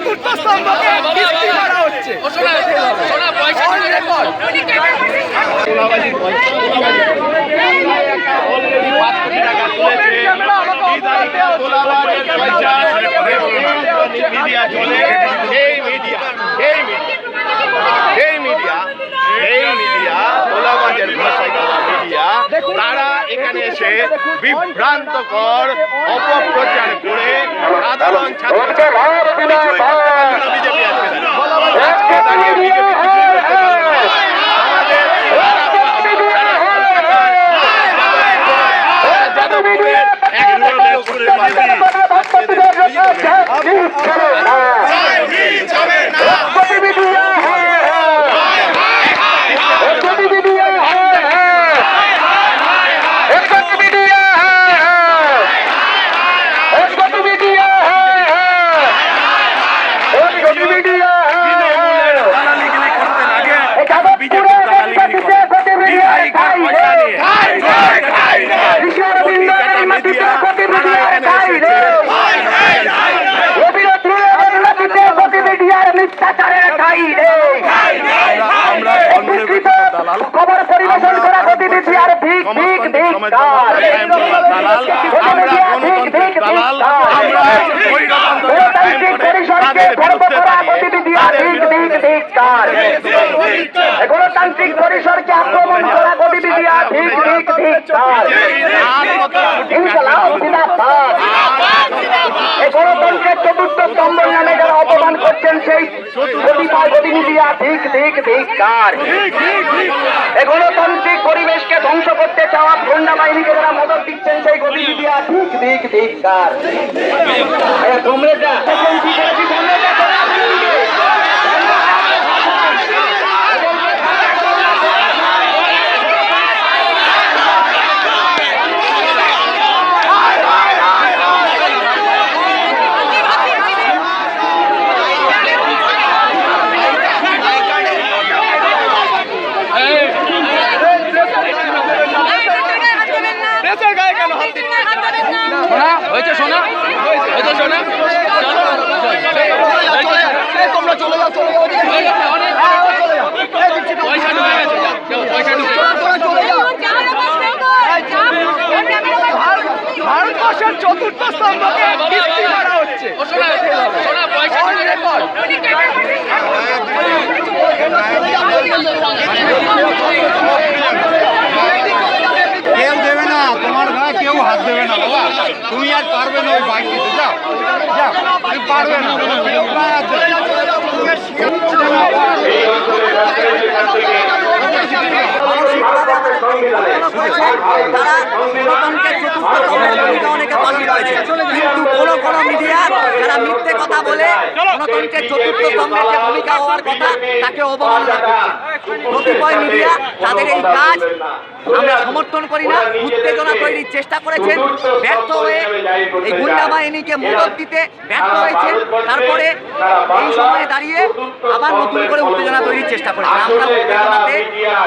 চতুর্থ স্তম্ভকে কিস্তি করা হচ্ছে। তারা এখানে এসে বিভ্রান্তকর অপপ্রচার করে সাধারণ বিজেপি খবর পরিবেশন করা গতিবিধি আর ঠিক ঠিক ঠিক গণতান্ত্রিক পরিসরকে আক্রমণ করা গতিবিধি আর ঠিক ঠিক ঠিক গণতন্ত্রের চতুর্থ স্তম্ভ নামে যারা অপমান করছেন সেই গতিবিধি আর ঠিক ঠিক ঠিক গণতান্ত্রিক পরিবেশকে ধ্বংস করতে চাওয়া গুন্ডা বাহিনীকে যারা মদত দিচ্ছেন সেই গতিবিধি আর ঠিক ঠিক ঠিক কমরেডরা ভারতবর্ষের চতুর্থ স্তম্ভকে কিস্তি করা হচ্ছে। কেউ দেবে না, তোমার গায়ে কেউ হাত দেবে না বাবা। তুমি আর পারবে না ওই বাইক দিতে। যাও যাও, তুমি পারবে না। কিন্তু কোনো কোনো মিডিয়া যারা মিথ্যে কথা বলে গণতন্ত্রের চতুর্থ স্তম্ভের যে ভূমিকা হওয়ার কথা তাকে অবমাননা করছে। কতিপয় মিডিয়া তাদের এই কাজ আমরা সমর্থন করি না। উত্তেজনা তৈরির চেষ্টা করেছেন, ব্যর্থ হয়ে এই গুন্ডা বাহিনীকে মদত দিতে ব্যর্থ হয়েছে। তারপরে এই সময়ে দাঁড়িয়ে আবার নতুন করে উত্তেজনা তৈরির চেষ্টা করেছেন। আমরা উত্তেজনাতে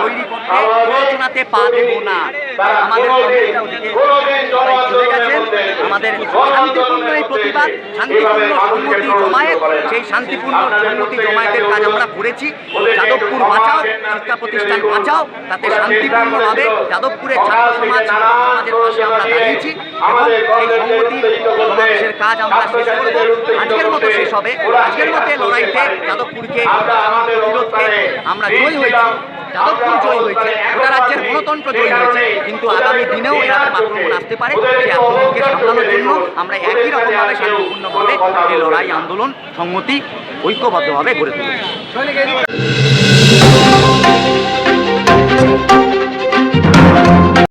তৈরি করতে আলোচনাতে পা দেব না। আমাদের চলে গেছেন, আমাদের শান্তিপূর্ণ এই প্রতিবাদ, শান্তিপূর্ণ সম্মতি জমায়েত, সেই শান্তিপূর্ণ সম্মতি জমায়েতের কাজ আমরা করেছি। যাদবপুর বাঁচাও, শিক্ষা প্রতিষ্ঠান বাঁচাও, তাতে শান্তিপূর্ণভাবে যাদবপুরের ছাত্র সমাজের পাশে আমরা দাঁড়িয়েছি এবং এই সম্মতি সমাবেশের কাজ আমরা শেষ করব। আজকের মতো শেষ হবে। আজকের মতো লড়াইতে যাদবপুরকে প্রতিরোধকে আমরা জয়ী হয়েছি। যাদবপুর জয়ী হয়েছে, গোটা রাজ্যের গণতন্ত্র জয়ী হয়েছে, কিন্তু আগামী দিনেও এরকম আক্রমণ আসতে পারে। সেই আক্রমণকে সামলানোর জন্য আমরা একই রকমভাবে শান্তিপূর্ণভাবে এই লড়াই, আন্দোলন, সংহতি ঐক্যবদ্ধভাবে গড়ে তুলব।